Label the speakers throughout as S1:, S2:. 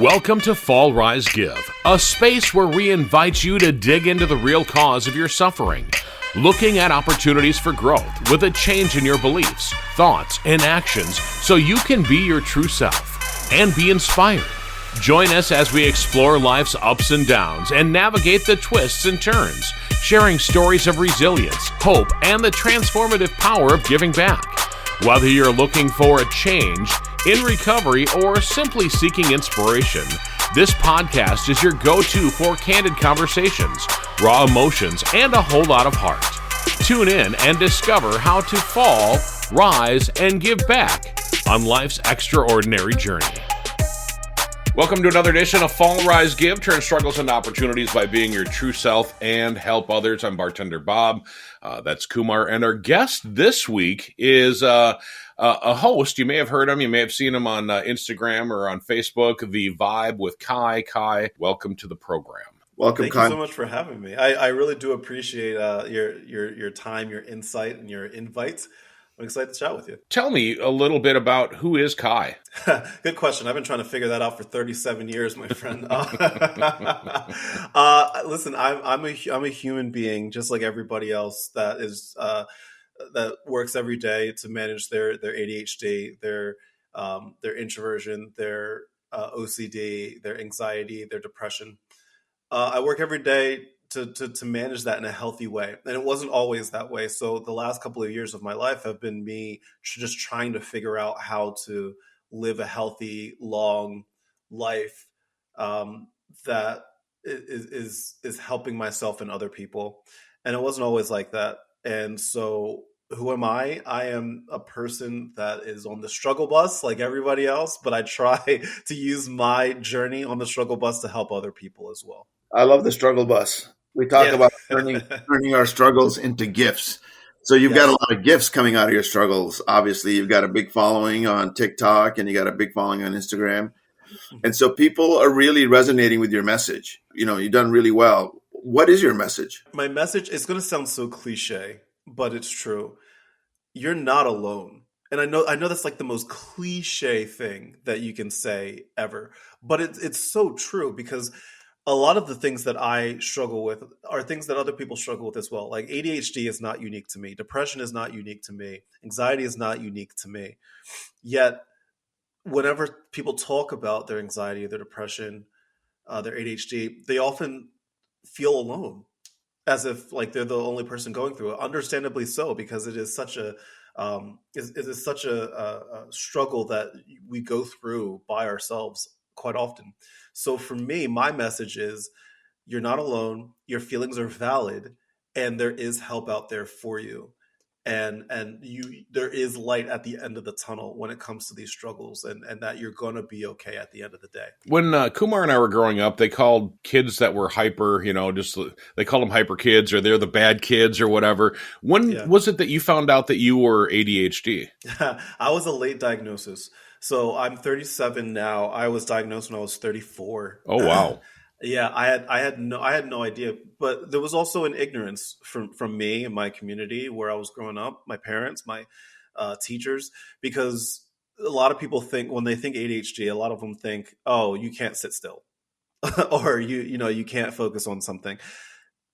S1: Welcome to Fall Rise Give, a space where we invite you to dig into the real cause of your suffering, looking at opportunities for growth with a change in your beliefs, thoughts, and actions so you can be your true self and be inspired. Join us as we explore life's ups and downs and navigate the twists and turns, sharing stories of resilience, hope, and the transformative power of giving back. Whether you're looking for a change, in recovery, or simply seeking inspiration, this podcast is your go-to for candid conversations, raw emotions, and a whole lot of heart. Tune in and discover how to fall, rise, and give back on life's extraordinary journey. Welcome to another edition of Fall, Rise, Give. Turn struggles into opportunities by being your true self and help others. I'm bartender Bob. That's Kumar. And our guest this week is a host. You may have heard him. You may have seen him on Instagram or on Facebook. The Vibe with Kai. Kai, welcome to the program.
S2: Welcome, Kai. Thank you so much for having me. I really do appreciate your time, your insight, and your invites. I'm excited to chat with you.
S1: Tell me a little bit about who is Kai.
S2: Good question. I've been trying to figure that out for 37 years, my friend. Listen, I'm a human being, just like everybody else that is that works every day to manage their ADHD, their introversion, their OCD, their anxiety, their depression. I work every day to manage that in a healthy way. And it wasn't always that way. So the last couple of years of my life have been me just trying to figure out how to live a healthy, long life that is helping myself and other people. And it wasn't always like that. And so who am I? I am a person that is on the struggle bus like everybody else, but I try to use my journey on the struggle bus to help other people as well.
S3: I love the struggle bus. We talk about turning our struggles into gifts. So you've got a lot of gifts coming out of your struggles. Obviously, you've got a big following on TikTok and you got a big following on Instagram. And so people are really resonating with your message. You know, you've done really well. What is your message?
S2: My message is going to sound so cliche, but it's true. You're not alone. And I know that's like the most cliche thing that you can say ever, but it's so true because a lot of the things that I struggle with are things that other people struggle with as well. Like ADHD is not unique to me. Depression is not unique to me. Anxiety is not unique to me. Yet, whenever people talk about their anxiety, their depression, their ADHD, they often feel alone, as if like they're the only person going through it. Understandably so, because it is such a struggle that we go through by ourselves quite often. So for me, my message is you're not alone, your feelings are valid, and there is help out there for you. And there is light at the end of the tunnel when it comes to these struggles, and that you're going to be okay at the end of the day.
S1: When Kumar and I were growing up, they called kids that were hyper, they called them hyper kids, or they're the bad kids or whatever. When was it that you found out that you were ADHD?
S2: I was a late diagnosis. So I'm 37 now. I was diagnosed when I was 34.
S1: Oh, wow.
S2: Yeah, I had no idea, but there was also an ignorance from me and my community where I was growing up, my parents, my teachers, because a lot of people think when they think ADHD, a lot of them think, oh, you can't sit still or you can't focus on something.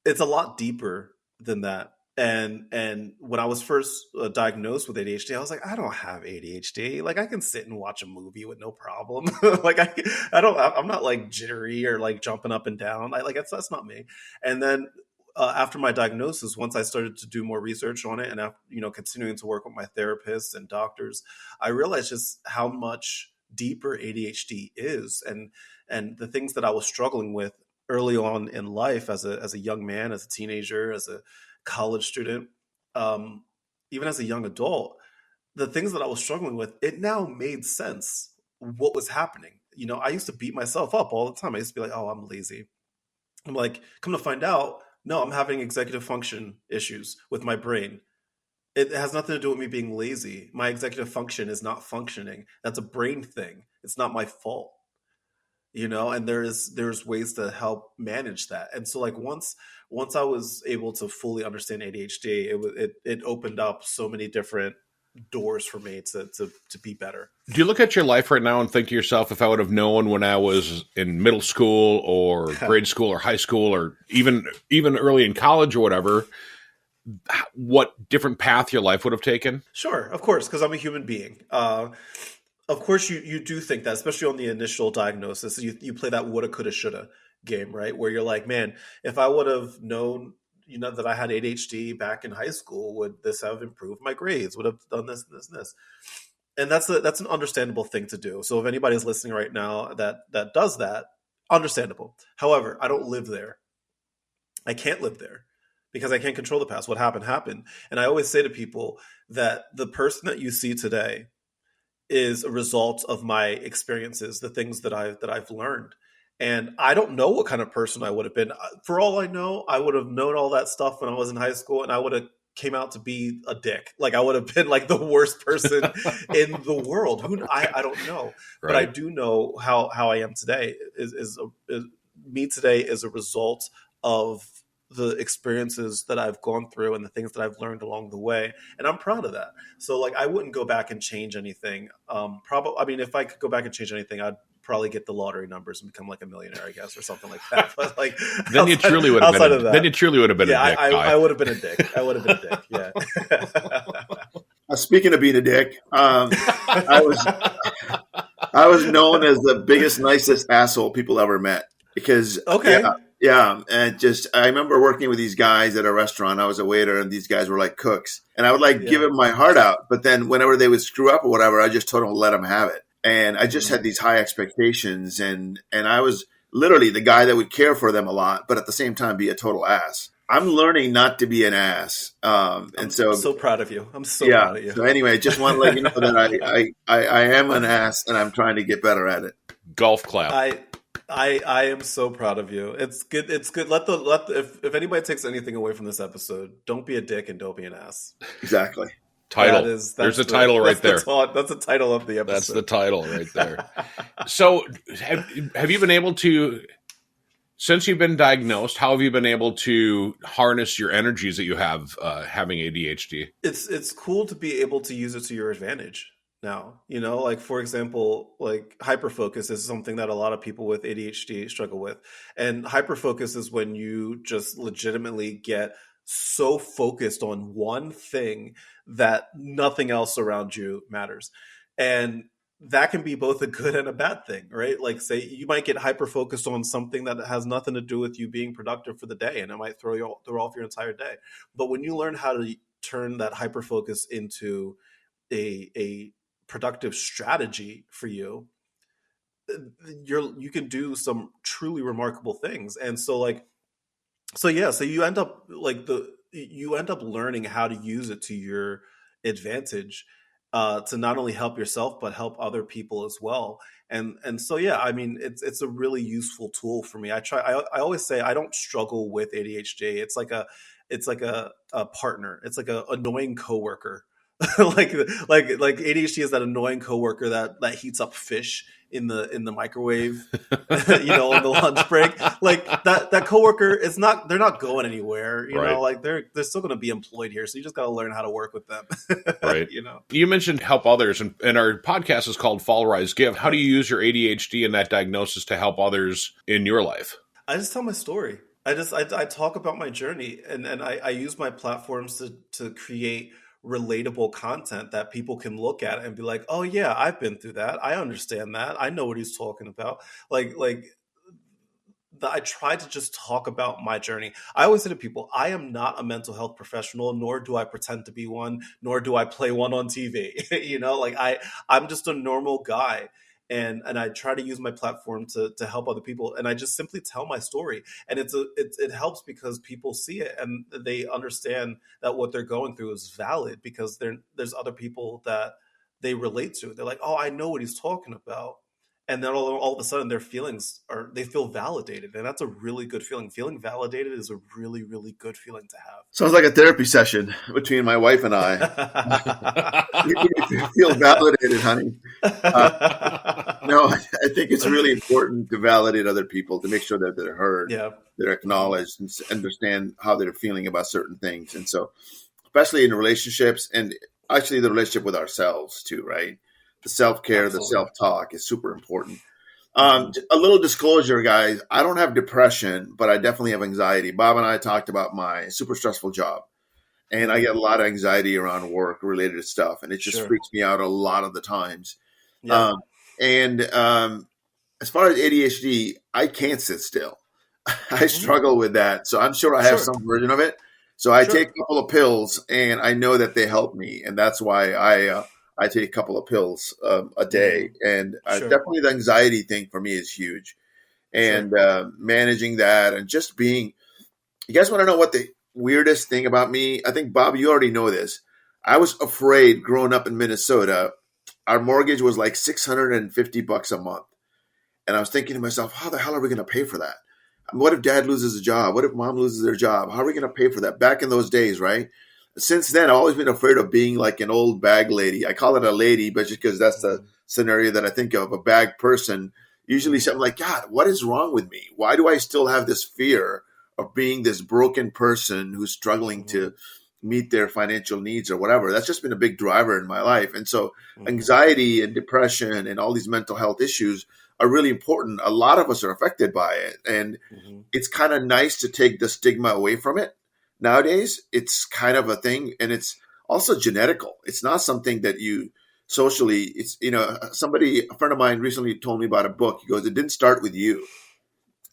S2: It's a lot deeper than that. And when I was first diagnosed with ADHD, I was like, I don't have ADHD. Like I can sit and watch a movie with no problem. Like I'm not like jittery or like jumping up and down. That's not me. And then after my diagnosis, once I started to do more research on it and after, continuing to work with my therapists and doctors, I realized just how much deeper ADHD is and the things that I was struggling with early on in life as a young man, as a teenager, as a college student, even as a young adult, the things that I was struggling with, it now made sense what was happening. I used to beat myself up all the time. I used to be like, oh, I'm lazy. I'm like, come to find out, no, I'm having executive function issues with my brain. It has nothing to do with me being lazy. My executive function is not functioning. That's a brain thing. It's not my fault. And there's ways to help manage that. And so like once I was able to fully understand ADHD, it opened up so many different doors for me to be better.
S1: Do you look at your life right now and think to yourself, if I would have known when I was in middle school or grade school or high school or even early in college or whatever, what different path your life would have taken?
S2: Sure, of course, because I'm a human being. Of course, you do think that, especially on the initial diagnosis. You play that woulda, coulda, shoulda game, right? Where you're like, man, if I would have known, that I had ADHD back in high school, would this have improved my grades? Would have done this, this, and this? And that's an understandable thing to do. So if anybody's listening right now that does that, understandable. However, I don't live there. I can't live there because I can't control the past. What happened, happened. And I always say to people that the person that you see today is a result of my experiences, the things that I've learned. And I don't know what kind of person I would have been. For all I know, I would have known all that stuff when I was in high school, and I would have came out to be a dick. Like I would have been like the worst person in the world. I don't know,
S1: Right.
S2: but I do know how I am today. Me today is a result of the experiences that I've gone through and the things that I've learned along the way. And I'm proud of that. So like, I wouldn't go back and change anything. If I could go back and change anything, I'd probably get the lottery numbers and become like a millionaire, I guess, or something like that. But like,
S1: then you truly would have been a dick.
S2: I would have been a dick. I would have been a dick. Yeah.
S3: Speaking of being a dick, I was known as the biggest, nicest asshole people ever met because
S2: okay.
S3: Yeah, and I remember working with these guys at a restaurant. I was a waiter, and these guys were like cooks. And I would give them my heart out. But then whenever they would screw up or whatever, I just told them to let them have it. And I just had these high expectations. And I was literally the guy that would care for them a lot, but at the same time be a total ass. I'm learning not to be an ass. I'm
S2: so proud of you. I'm so proud of you.
S3: So anyway, just want to let you know that I am an ass, and I'm trying to get better at it.
S1: Golf clap.
S2: I am so proud of you. It's good. It's good. If anybody takes anything away from this episode, don't be a dick and don't be an ass.
S3: Exactly.
S1: Title. There's a title right there.
S2: That's the title of the episode.
S1: That's the title right there. So have you been able to, since you've been diagnosed, how have you been able to harness your energies that you have having ADHD?
S2: It's cool to be able to use it to your advantage. Now, like for example, like hyperfocus is something that a lot of people with ADHD struggle with. And hyperfocus is when you just legitimately get so focused on one thing that nothing else around you matters. And that can be both a good and a bad thing, right? Like say you might get hyper-focused on something that has nothing to do with you being productive for the day, and it might throw off your entire day. But when you learn how to turn that hyper-focus into a productive strategy for you, you can do some truly remarkable things. And so you end up learning how to use it to your advantage, to not only help yourself but help other people as well. And so I mean it's a really useful tool for me. I always say I don't struggle with ADHD. It's like a partner. It's like a annoying coworker. like ADHD is that annoying coworker that heats up fish in the microwave, on the lunch break. Like that coworker is they're not going anywhere,
S1: right.
S2: Like they're still going to be employed here. So you just got to learn how to work with them.
S1: Right. You mentioned help others, and our podcast is called Fall, Rise, Give. How do you use your ADHD and that diagnosis to help others in your life?
S2: I just tell my story. I talk about my journey, and I use my platforms to create relatable content that people can look at and be like, oh yeah, I've been through that. I understand that. I know what he's talking about. I try to just talk about my journey. I always say to people, I am not a mental health professional, nor do I pretend to be one, nor do I play one on TV. I'm just a normal guy. And I try to use my platform to help other people. And I just simply tell my story. And it helps because people see it and they understand that what they're going through is valid, because there's other people that they relate to. They're like, oh, I know what he's talking about. And then all of a sudden their feelings they feel validated. And that's a really good feeling. Feeling validated is a really, really good feeling to have.
S3: Sounds like a therapy session between my wife and I. You feel validated, honey. No, I think it's really important to validate other people, to make sure that they're heard, they're acknowledged, and understand how they're feeling about certain things. And so, especially in relationships, and actually the relationship with ourselves too, right? The self-care, the
S2: Absolutely.
S3: self-talk is super important.
S2: Hmm.
S3: A little disclosure, guys. I don't have depression, but I definitely have anxiety. Bob and I talked about my super stressful job, and I
S2: Hmm.
S3: get a lot of anxiety around work related stuff, and it just
S2: Sure.
S3: freaks me out a lot of the times.
S2: Yeah.
S3: Um, and as far as ADHD, I can't sit still. I
S2: Hmm.
S3: struggle with that. So I'm sure I have
S2: Sure.
S3: some version of it. So I take
S2: Sure.
S3: a couple of pills and I know that they help me. And that's why I take a couple of pills a
S2: Hmm.
S3: day. And
S2: Sure.
S3: definitely the anxiety thing for me is huge.
S2: Sure.
S3: And managing that and just being, you guys want to know what the weirdest thing about me? I think, Bob, you already know this. I was afraid growing up in Minnesota. Our mortgage was like $650 a month. And I was thinking to myself, how the hell are we going to pay for that? What if dad loses a job? What if mom loses their job? How are we going to pay for that? Back in those days, right? Since then, I've always been afraid of being like an old bag lady. I call it a lady, but just because that's the
S2: Hmm.
S3: scenario that I think of, a bag person. Usually
S2: Hmm.
S3: something like, God, what is wrong with me? Why do I still have this fear of being this broken person who's struggling
S2: Hmm.
S3: to meet their financial needs or whatever? That's just been a big driver in my life. And so
S2: Hmm.
S3: anxiety and depression and all these mental health issues are really important. A lot of us are affected by it. And
S2: Hmm.
S3: it's kind of nice to take the stigma away from it. Nowadays, it's kind of a thing, and it's also genetical. It's not something that you socially. It's somebody, a friend of mine, recently told me about a book. He goes, "It didn't start with you.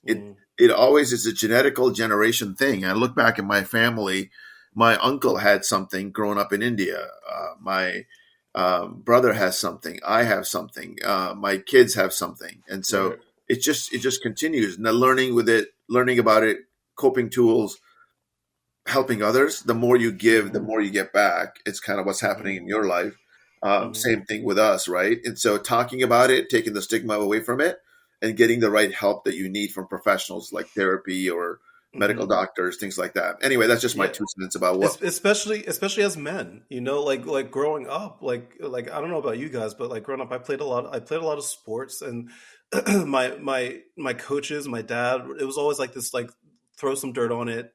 S3: It
S2: Hmm.
S3: it always is a genetical generation thing." I look back at my family. My uncle had something growing up in India. My brother has something. I have something. My kids have something, and so
S2: Right.
S3: it just continues. And the learning with it, learning about it, coping tools, helping others. The more you give, the
S2: Hmm.
S3: more you get back. It's kind of what's happening
S2: Hmm.
S3: in your life.
S2: Hmm.
S3: Same thing with us, right? And so talking about it, taking the stigma away from it, and getting the right help that you need from professionals like therapy or medical
S2: Hmm.
S3: doctors, things like that. Anyway, that's just my
S2: Yeah.
S3: 2 cents about what.
S2: Especially as men, like growing up, like I don't know about you guys, but like growing up, I played a lot of sports, and my coaches, my dad, it was always like this, like throw some dirt on it,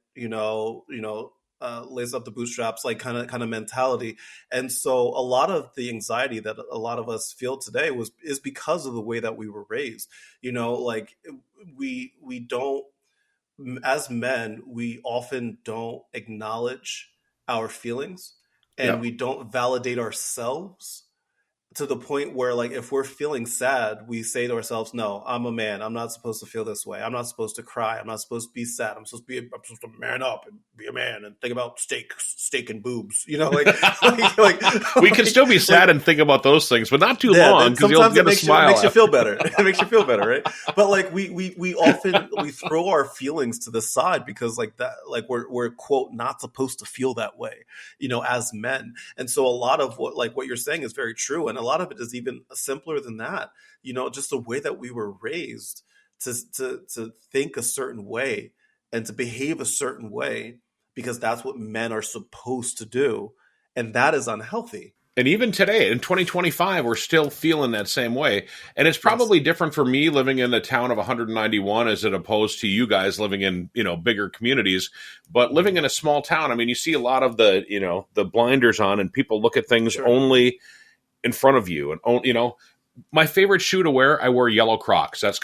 S2: lace up the bootstraps, like kind of mentality. And so a lot of the anxiety that a lot of us feel today is because of the way that we were raised. Like we don't, as men, we often don't acknowledge our feelings, and
S3: Yep.
S2: we don't validate ourselves to the point where, like, if we're feeling sad, we say to ourselves, no, I'm a man, I'm not supposed to feel this way, I'm not supposed to cry, I'm not supposed to be sad, I'm supposed to man up and be a man and think about steak and boobs,
S1: We can still be
S2: like
S1: sad and think about those things, but not too
S2: yeah,
S1: long
S2: then
S1: because you'll
S2: sometimes
S1: get a
S2: it
S1: smile
S2: makes you feel
S1: after.
S2: better. It makes you feel better, right? But like we often we throw our feelings to the side because like that, like we're quote not supposed to feel that way, as men. And so a lot of what you're saying is very true, and a lot of it is even simpler than that. Just the way that we were raised to think a certain way and to behave a certain way because that's what men are supposed to do, and that is unhealthy.
S1: And even today in 2025, we're still feeling that same way. And it's
S2: Yes.
S1: probably different for me living in a town of 191 as opposed to you guys living in, bigger communities. But living
S2: Hmm.
S1: in a small town, I mean, you see a lot of the blinders on and people look at things
S2: Sure.
S1: only in front of you. And, my favorite shoe to wear, I wear yellow Crocs. That's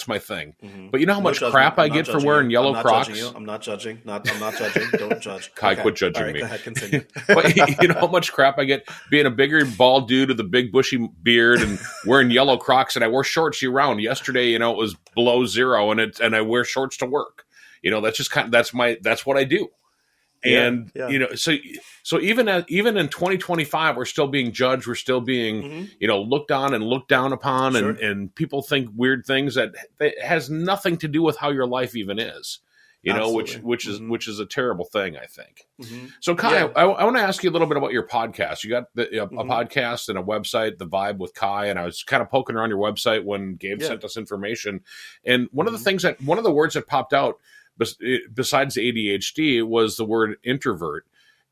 S1: my thing.
S2: Hmm.
S1: But you know how
S2: No
S1: much
S2: judgment.
S1: crap
S2: I'm
S1: I
S2: not
S1: get for
S2: judging you.
S1: wearing
S2: I'm
S1: yellow
S2: not judging you.
S1: Crocs?
S2: I'm not judging. Don't judge.
S1: Kai,
S2: Okay.
S1: quit
S2: All
S1: judging
S2: right.
S1: me.
S2: Go ahead. Continue.
S1: But you know how much crap I get being a bigger bald dude with a big bushy beard and wearing yellow Crocs, and I wear shorts year round. Yesterday, it was below zero, and I wear shorts to work. That's just that's what I do.
S2: Yeah.
S1: And
S2: Yeah.
S1: so even in 2025, we're still being judged. We're still being
S2: Hmm.
S1: looked on and looked down upon, and
S2: Sure.
S1: and people think weird things that has nothing to do with how your life even is. Which
S2: Absolutely.
S1: which is
S2: Hmm.
S1: which is a terrible thing, I think.
S2: Hmm.
S1: So, Kai,
S2: Yeah.
S1: I want to ask you a little bit about your podcast. You got a
S2: Hmm.
S1: podcast and a website, The Vibe with Kai, and I was kind of poking around your website when Gabe
S2: Yeah.
S1: sent us information. And one of
S2: Hmm.
S1: the words that popped out besides ADHD was the word introvert.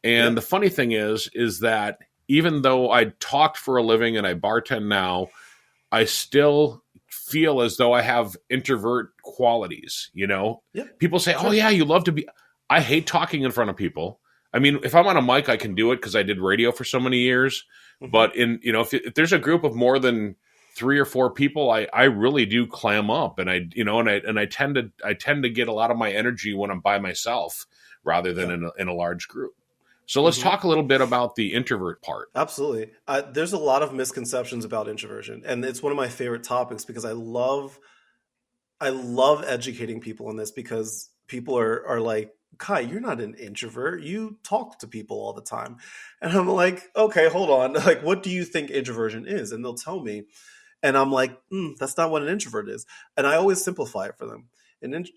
S1: And
S2: Yeah.
S1: the funny thing is that even though I talked for a living and I bartend now, I still feel as though I have introvert qualities.
S2: Yeah.
S1: People say, "Oh
S2: Sure.
S1: yeah, you love to be." I hate talking in front of people. I mean, if I'm on a mic, I can do it because I did radio for so many years.
S2: Mhm.
S1: But if there's a group of more than 3 or 4 people, I really do clam up, and I tend to get a lot of my energy when I'm by myself rather than
S2: Yeah.
S1: in a large group. So let's
S2: Mhm.
S1: talk a little bit about the introvert part.
S2: Absolutely. There's a lot of misconceptions about introversion, and it's one of my favorite topics because I love educating people on this because people are like, Kai, you're not an introvert. You talk to people all the time. And I'm like, okay, hold on. Like, what do you think introversion is? And they'll tell me. And I'm like, that's not what an introvert is. And I always simplify it for them.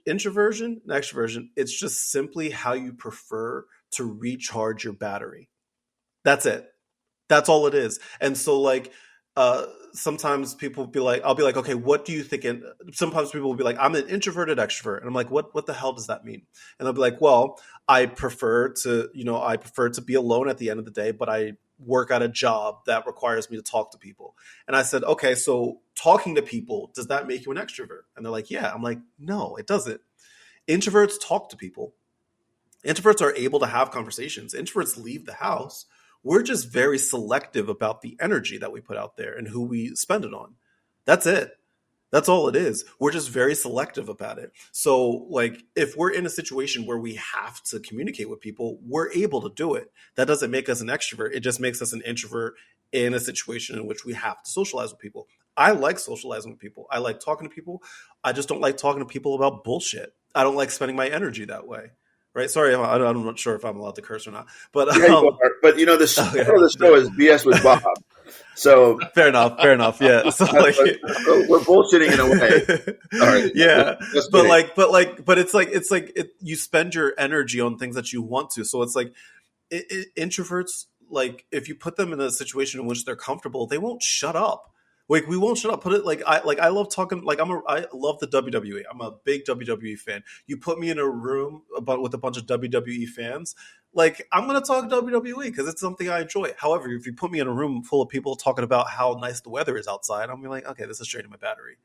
S2: Introversion and extroversion, it's just simply how you prefer to recharge your battery. That's it. That's all it is. And so like uh sometimes people be like, I'll be like, okay, what do you think? And sometimes people will be like, I'm an introverted extrovert. And I'm like, what the hell does that mean? And they'll be like, well, I prefer to be alone at the end of the day, but I work at a job that requires me to talk to people. And I said, okay, so talking to people, does that make you an extrovert? And they're like, yeah. I'm like, no, it doesn't. Introverts talk to people. Introverts are able to have conversations. Introverts leave the house. We're just very selective about the energy that we put out there and who we spend it on. That's it. That's all it is. We're just very selective about it. So, like, if we're in a situation where we have to communicate with people, we're able to do it. That doesn't make us an extrovert. It just makes us an introvert in a situation in which we have to socialize with people. I like socializing with people. I like talking to people. I just don't like talking to people about bullshit. I don't like spending my energy that way. Right? Sorry, I'm not sure if I'm allowed to curse or not. But
S3: Yeah, you are. But the
S2: okay.
S3: part of the show is BS with Bob. So
S2: Fair enough. Fair enough. Yeah. So like,
S3: we're bullshitting in a way. Sorry.
S2: yeah,
S3: Just
S2: but
S3: kidding.
S2: but you spend your energy on things that you want to. So it's like introverts, like if you put them in a situation in which they're comfortable, they won't shut up. Like we won't shut up. Put it I love talking. Like I love the WWE. I'm a big WWE fan. You put me in a room with a bunch of WWE fans, like I'm gonna talk WWE because it's something I enjoy. However, if you put me in a room full of people talking about how nice the weather is outside, I'm gonna be like, okay, this is draining my battery.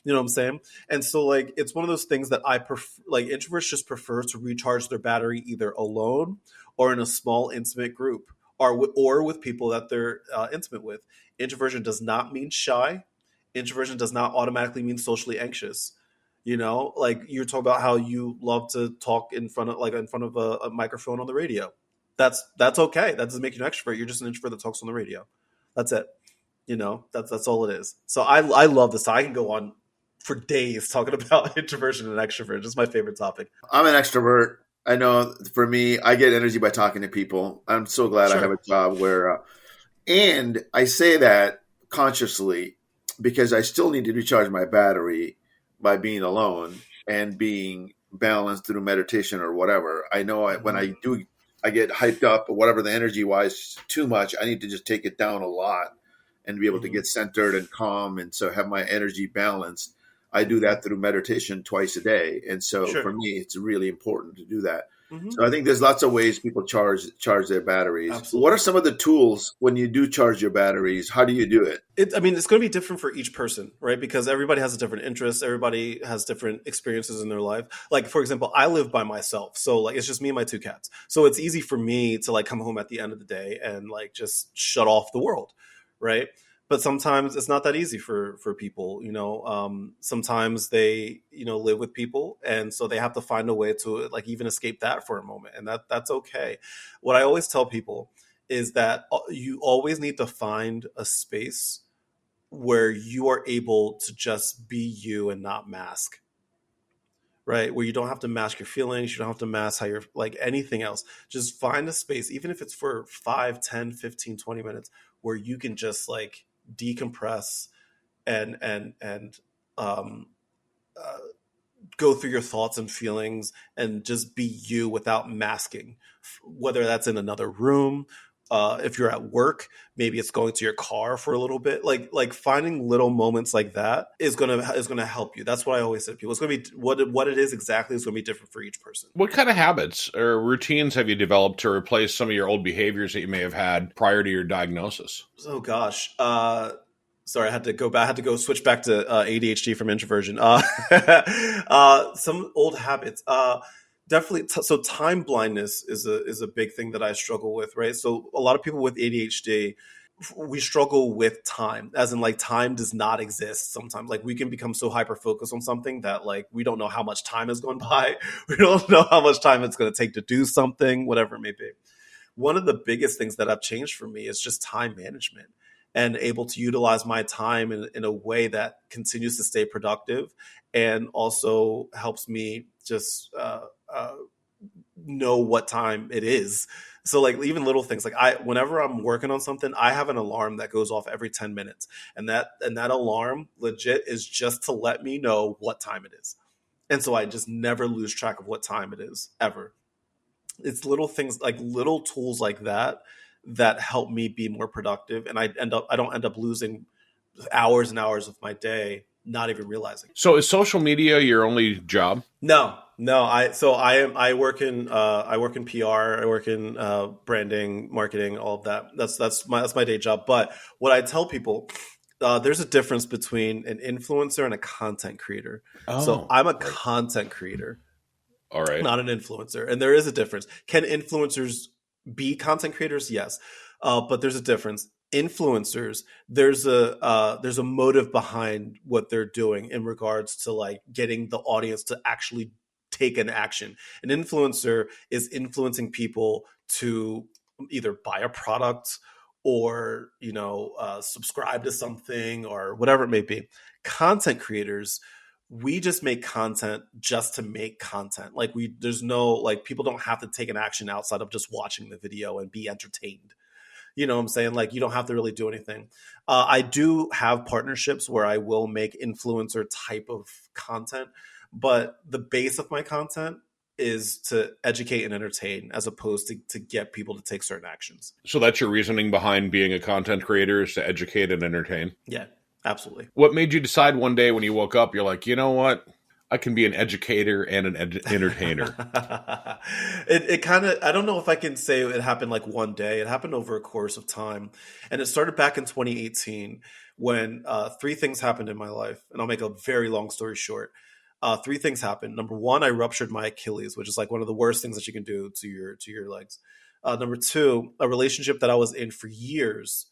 S2: You know what I'm saying? And so like it's one of those things that I prefer. Like introverts just prefer to recharge their battery either alone or in a small intimate group, or with people that they're intimate with. Introversion does not mean shy. Introversion does not automatically mean socially anxious. You know, like you're talking about how you love to talk in front of a microphone on the radio. That's okay. That doesn't make you an extrovert. You're just an introvert that talks on the radio. That's it. You know, that's all it is. So I love this. I can go on for days talking about introversion and extroversion. It's my favorite topic.
S3: I'm an extrovert. I know for me, I get energy by talking to people. I'm so glad I have a
S2: Sure.
S3: job where, and I say that consciously because I still need to recharge my battery by being alone and being balanced through meditation or whatever. I know when
S2: Mhm.
S3: I get hyped up or whatever the energy wise too much. I need to just take it down a lot and be able to
S2: Mhm.
S3: get centered and calm and so have my energy balanced. I do
S2: Mhm.
S3: that through meditation twice a day. And so for
S2: Sure.
S3: me, it's really important to do that.
S2: Mhm.
S3: So I think there's lots of ways people charge their batteries. What are
S2: Absolutely.
S3: some of the tools when you do charge your batteries? How do you do it?
S2: I mean, it's going to be different for each person, right? Because everybody has a different interest. Everybody has different experiences in their life. Like, for example, I live by myself. So, like, it's just me and my two cats. So it's easy for me to, like, come home at the end of the day and, like, just shut off the world, right? But sometimes it's not that easy for people, you know. Sometimes they, live with people. And so they have to find a way to, like, even escape that for a moment. And that's okay. What I always tell people is that you always need to find a space where you are able to just be you and not mask, right? Where you don't have to mask your feelings, you don't have to mask how you're, like, anything else. Just find a space, even if it's for 5, 10, 15, 20 minutes, where you can just, like, decompress and um uh, go through your thoughts and feelings and just be you without masking, whether that's in another room, if you're at work, maybe it's going to your car for a little bit. Like finding little moments like that is gonna help you. That's what I always say to people. It's gonna be what it is exactly is gonna be different for each person.
S1: What kind of habits or routines have you developed to replace some of your old behaviors that you may have had prior to your diagnosis?
S2: Oh gosh. Sorry, I had to go back. I had to go switch back to ADHD from introversion. Some old habits. Definitely. So time blindness is a big thing that I struggle with, right? So a lot of people with ADHD, we struggle with time, as in like time does not exist sometimes. Like we can become so hyper focused on something that like we don't know how much time has gone by. We don't know how much time it's going to take to do something, whatever it may be. One of the biggest things that have changed for me is just time management and able to utilize my time in a way that continues to stay productive and also helps me just uh, know what time it is. So like even little things like whenever I'm working on something, I have an alarm that goes off every 10 minutes. And that alarm legit is just to let me know what time it is. And so I just never lose track of what time it is ever. It's little things like little tools like that that help me be more productive, and I don't end up losing hours and hours of my day not even realizing.
S1: So is social media your only job?
S2: No. I work in PR. I work in branding, marketing, all of that. That's my day job. But what I tell people, there's a difference between an influencer and a content creator. So I'm a content creator,
S1: All right.
S2: not an influencer. And there is a difference. Can influencers be content creators? Yes. But there's a difference. Influencers, there's a motive behind what they're doing in regards to like getting the audience to actually take an action. An influencer is influencing people to either buy a product or subscribe to something or whatever it may be. Content creators, we just make content just to make content. Like there's no like people don't have to take an action outside of just watching the video and be entertained. You know what I'm saying? Like you don't have to really do anything. I do have partnerships where I will make influencer type of content, but the base of my content is to educate and entertain as opposed to get people to take certain actions.
S1: So that's your reasoning behind being a content creator, is to educate and entertain?
S2: Yeah, absolutely.
S1: What made you decide one day when you woke up, you're like, you know what? I can be an educator and an entertainer.
S2: It kind of, I don't know if I can say it happened like one day. It happened over a course of time. And it started back in 2018 when three things happened in my life. And I'll make a very long story short. Three things happened. Number one, I ruptured my Achilles, which is like one of the worst things that you can do to your legs. Number two, a relationship that I was in for years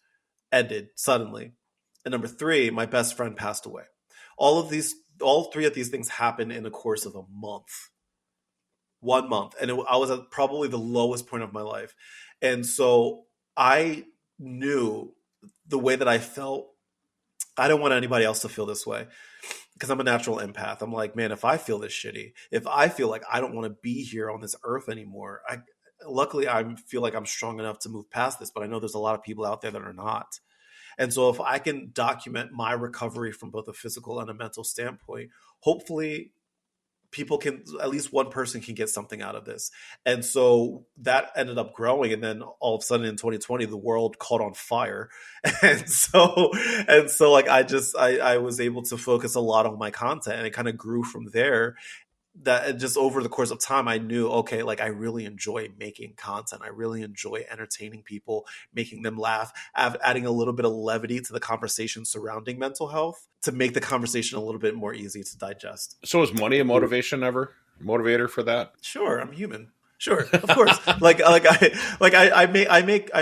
S2: ended suddenly. And number three, my best friend passed away. All three of these things happened in the course of a month. 1 month. And I was at probably the lowest point of my life. And so I knew the way that I felt, I don't want anybody else to feel this way because I'm a natural empath. I'm like, man, if I feel this shitty, if I feel like I don't want to be here on this earth anymore, luckily I feel like I'm strong enough to move past this, but I know there's a lot of people out there that are not. And so if I can document my recovery from both a physical and a mental standpoint, hopefully people can, at least one person can get something out of this. And so that ended up growing. And then all of a sudden in 2020, the world caught on fire. And so like I was able to focus a lot on my content and it kind of grew from there. That just over the course of time, I knew, okay, like I really enjoy making content. I really enjoy entertaining people, making them laugh, adding a little bit of levity to the conversation surrounding mental health to make the conversation a little bit more easy to digest.
S1: So is money a motivator for that?
S2: Sure. I'm human. Sure. Of course. I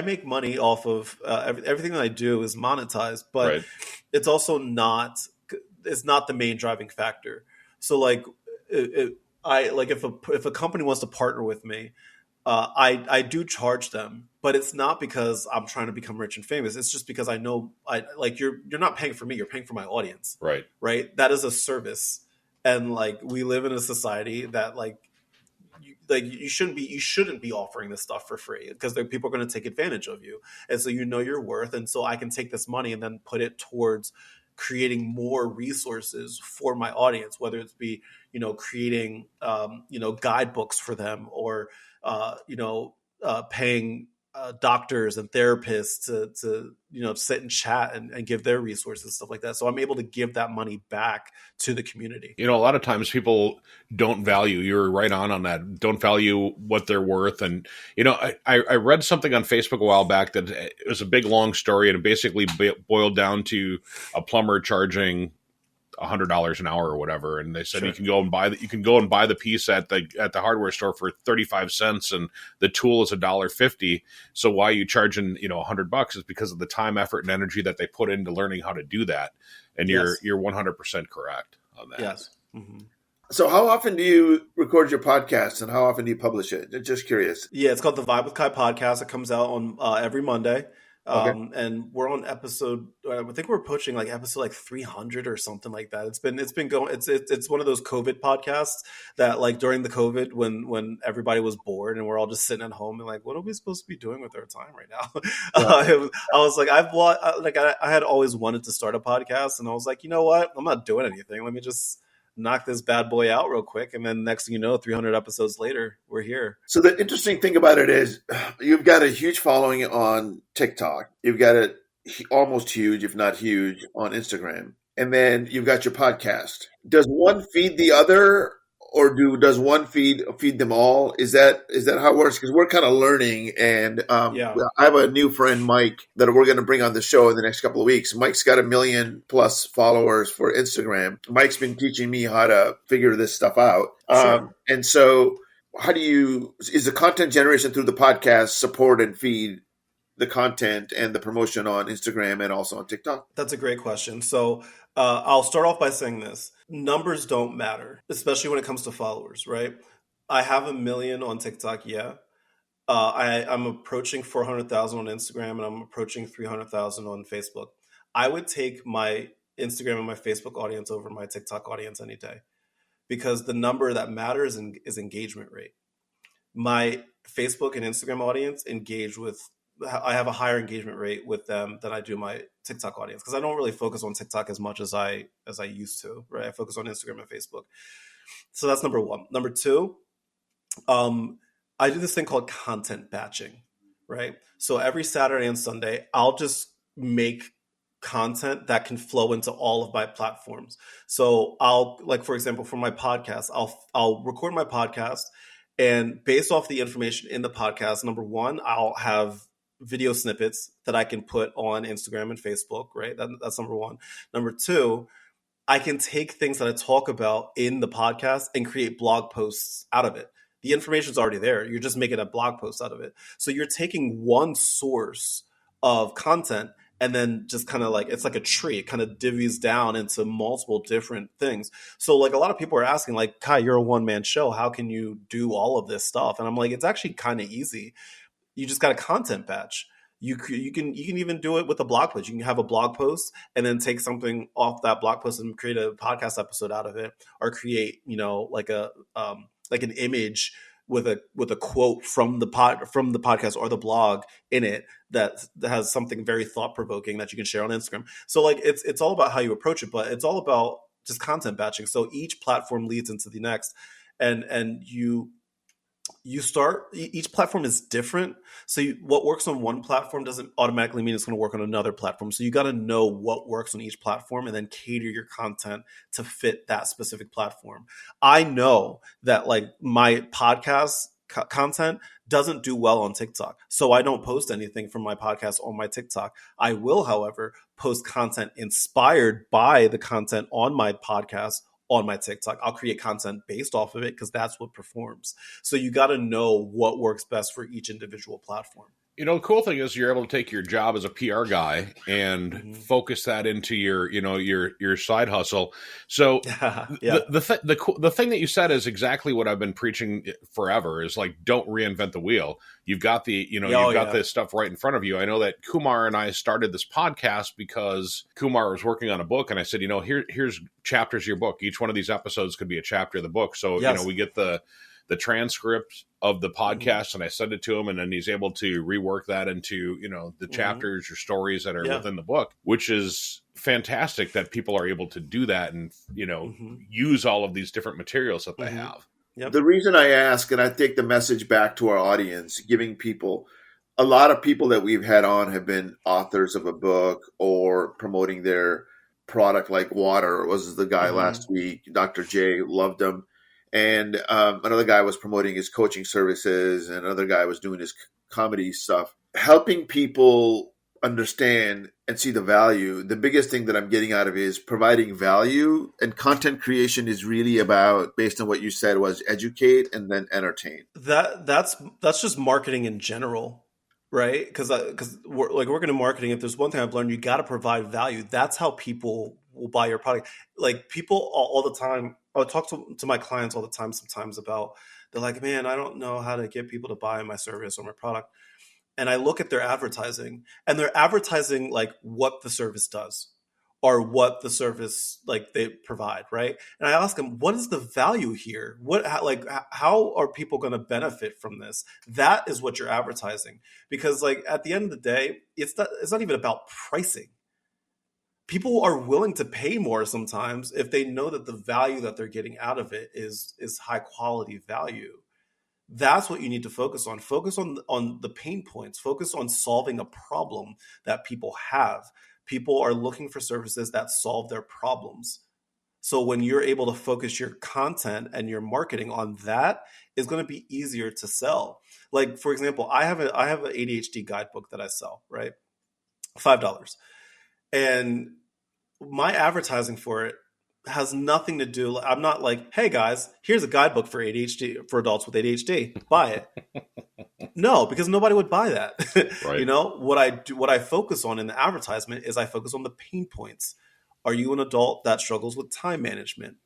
S2: make money off of everything that I do is monetized, but
S1: Right.
S2: It's also it's not the main driving factor. So like, if a company wants to partner with me, I do charge them, but it's not because I'm trying to become rich and famous. It's just because I know you're not paying for me, you're paying for my audience.
S1: Right.
S2: Right. That is a service. And like, we live in a society that you shouldn't be offering this stuff for free because people are going to take advantage of you. And so you know your worth. And so I can take this money and then put it towards creating more resources for my audience, whether it's be, creating, guidebooks for them or, paying doctors and therapists to sit and chat and give their resources, stuff like that. So I'm able to give that money back to the community.
S1: A lot of times people don't value, you're right on that, don't value what they're worth. And, I read something on Facebook a while back that it was a big, long story, and it basically boiled down to a plumber charging $100 an hour or whatever, and they said
S2: Sure.
S1: you can go and buy the piece at the hardware store for 35 cents, and the tool is $1.50. So why are you charging $100 is because of the time, effort, and energy that they put into learning how to do that. And
S2: Yes.
S1: you're 100% correct on that.
S2: Yes. Mm-hmm.
S3: So how often do you record your podcast, and how often do you publish it? Just curious.
S2: Yeah, it's called the Vibe with Kai podcast. It comes out on every Monday.
S3: Okay.
S2: And we're on episode, I think we're approaching like episode like 300 or something like that. It's been going, it's one of those COVID podcasts that like during the COVID when everybody was bored and we're all just sitting at home and like, what are we supposed to be doing with our time right now? I was like, I had always wanted to start a podcast, and I was like, you know what? I'm not doing anything. Let me just knock this bad boy out real quick. And then next thing you know, 300 episodes later, we're here.
S3: So the interesting thing about it is you've got a huge following on TikTok. You've got it almost huge, if not huge, on Instagram. And then you've got your podcast. Does one feed the other, or does one feed them all? Is that how it works? Because we're kind of learning, and I have a new friend, Mike, that we're going to bring on the show in the next couple of weeks. Mike's got 1 million plus followers for Instagram. Mike's been teaching me how to figure this stuff out.
S2: Sure.
S3: And so is the content generation through the podcast support and feed the content and the promotion on Instagram and also on TikTok? That's
S2: a great question. So I'll start off by saying this. Numbers don't matter, especially when it comes to followers, right? I have 1 million on TikTok, yeah. I'm approaching 400,000 on Instagram, and I'm approaching 300,000 on Facebook. I would take my Instagram and my Facebook audience over my TikTok audience any day, because the number that matters is engagement rate. My Facebook and Instagram audience I have a higher engagement rate with them than I do my TikTok audience, because I don't really focus on TikTok as much as I used to, right? I focus on Instagram and Facebook. So that's number one. Number two, I do this thing called content batching, right? So every Saturday and Sunday, I'll just make content that can flow into all of my platforms. So I'll, like, for example, for my podcast, I'll record my podcast, and based off the information in the podcast, number one, I'll have video snippets that I can put on Instagram and Facebook, right? That's number one. Number two, I can take things that I talk about in the podcast and create blog posts out of it. The information's already there. You're just making a blog post out of it. So you're taking one source of content and then just kind of like, it's like a tree. It kind of divvies down into multiple different things. So like a lot of people are asking, like, Kai, you're a one-man show. How can you do all of this stuff? And I'm like, it's actually kind of easy. You just got a content batch. You can even do it with a blog post. You can have a blog post and then take something off that blog post and create a podcast episode out of it, or create, like an image with a quote from the podcast or the blog in it that has something very thought provoking that you can share on Instagram. So like it's all about how you approach it, but it's all about just content batching. So each platform leads into the next, and you start, each platform is different. So what works on one platform doesn't automatically mean it's going to work on another platform. So you got to know what works on each platform and then cater your content to fit that specific platform. I know that like my podcast content doesn't do well on TikTok, so I don't post anything from my podcast on my TikTok. I will, however, post content inspired by the content on my podcast on my TikTok. I'll create content based off of it because that's what performs. So you got to know what works best for each individual platform.
S1: The cool thing is you're able to take your job as a PR guy and focus that into your side hustle. So the thing that you said is exactly what I've been preaching forever, is like, don't reinvent the wheel. You've got this stuff right in front of you. I know that Kumar and I started this podcast because Kumar was working on a book, and I said, here's chapters of your book. Each one of these episodes could be a chapter of the book. So, we get the transcript of the podcast and I send it to him, and then he's able to rework that into, the chapters or stories that are within the book, which is fantastic that people are able to do that and, use all of these different materials that they have.
S3: Yep. The reason I ask, and I take the message back to our audience, giving people, a lot of people that we've had on have been authors of a book or promoting their product, like water. Was the guy last week, Dr. J, loved him. And another guy was promoting his coaching services, and another guy was doing his comedy stuff. Helping people understand and see the value, the biggest thing that I'm getting out of it is providing value, and content creation is really about, based on what you said, was educate and then entertain.
S2: That's just marketing in general, right? Because working in marketing, if there's one thing I've learned, you got to provide value. That's how people will buy your product. Like people all the time, I'll talk to my clients all the time sometimes about, they're like, man, I don't know how to get people to buy my service or my product. And I look at their advertising, and they're advertising like what the service does or what the service like they provide, right? And I ask them, what is the value here? How are people going to benefit from this? That is what you're advertising. Because like at the end of the day, it's not even about pricing. People are willing to pay more sometimes if they know that the value that they're getting out of it is high quality value. That's what you need to focus on. Focus on the pain points. Focus on solving a problem that people have. People are looking for services that solve their problems. So when you're able to focus your content and your marketing on that, it's going to be easier to sell. Like, for example, I have an ADHD guidebook that I sell, right? $5. And my advertising for it has nothing to do. I'm not like, hey guys, here's a guidebook for ADHD, for adults with ADHD. Buy it. No, because nobody would buy that.
S3: Right.
S2: You know, what I focus on in the advertisement is I focus on the pain points. Are you an adult that struggles with time management?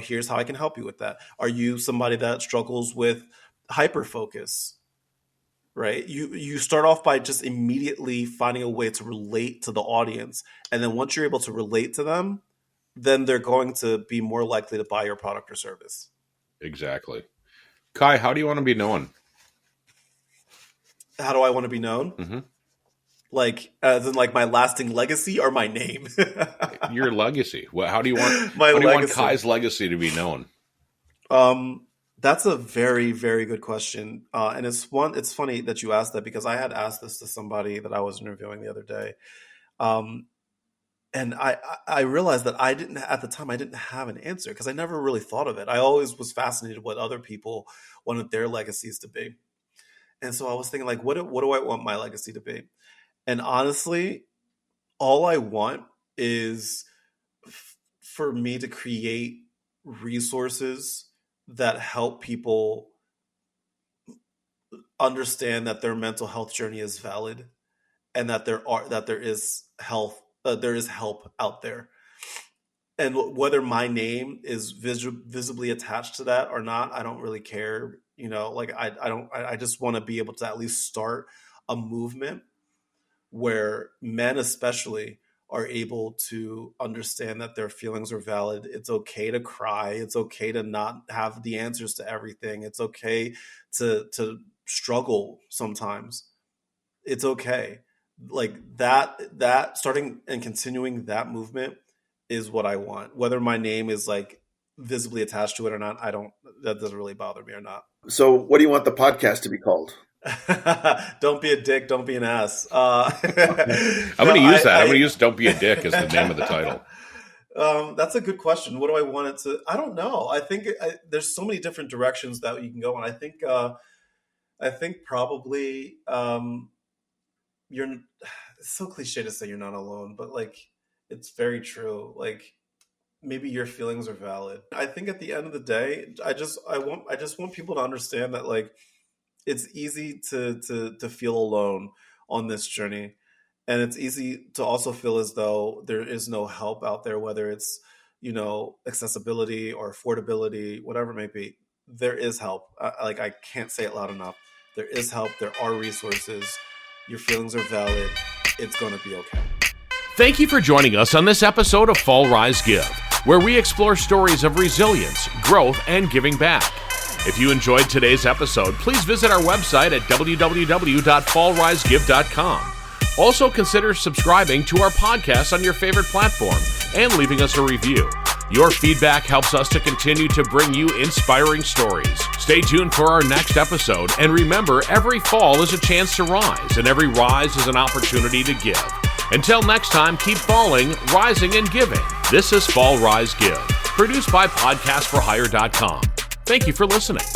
S2: Here's how I can help you with that. Are you somebody that struggles with hyperfocus? Right? You start off by just immediately finding a way to relate to the audience. And then once you're able to relate to them, then they're going to be more likely to buy your product or service.
S1: Exactly. Kai, how do you want to be known?
S2: How do I want to be known?
S1: Mm-hmm.
S2: Like, as in like my lasting legacy or my name?
S1: Your legacy. How do you want Kai's legacy to be known?
S2: That's a very, very good question. And it's funny that you asked that, because I had asked this to somebody that I was interviewing the other day. And I realized that at the time I didn't have an answer, because I never really thought of it. I always was fascinated what other people wanted their legacies to be. And so I was thinking, like, what do I want my legacy to be? And honestly, all I want is for me to create resources that help people understand that their mental health journey is valid, and that there is help out there. And whether my name is visibly attached to that or not, I don't really care. You know, like I just want to be able to at least start a movement where men especially are able to understand that their feelings are valid. It's okay to cry. It's okay to not have the answers to everything. It's okay to struggle sometimes. It's okay. Like that starting and continuing that movement is what I want. Whether my name is like visibly attached to it or not, that doesn't really bother me or not.
S3: So what do you want the podcast to be called?
S2: Don't be a dick, don't be an ass.
S1: I'm going to use that. I'm going to use "Don't Be a Dick" as the name of the title.
S2: That's a good question. What do I want it to? I don't know. I think there's so many different directions that you can go, and I think probably it's so cliche to say you're not alone, but like it's very true. Like maybe your feelings are valid. I think at the end of the day, I just want people to understand that like it's easy to feel alone on this journey. And it's easy to also feel as though there is no help out there, whether it's, accessibility or affordability, whatever it may be. There is help. I can't say it loud enough. There is help. There are resources. Your feelings are valid. It's going to be okay.
S1: Thank you for joining us on this episode of Fall, Rise, Give, where we explore stories of resilience, growth, and giving back. If you enjoyed today's episode, please visit our website at www.fallrisegive.com. Also, consider subscribing to our podcast on your favorite platform and leaving us a review. Your feedback helps us to continue to bring you inspiring stories. Stay tuned for our next episode, and remember, every fall is a chance to rise, and every rise is an opportunity to give. Until next time, keep falling, rising, and giving. This is Fall, Rise, Give, produced by podcastforhire.com. Thank you for listening.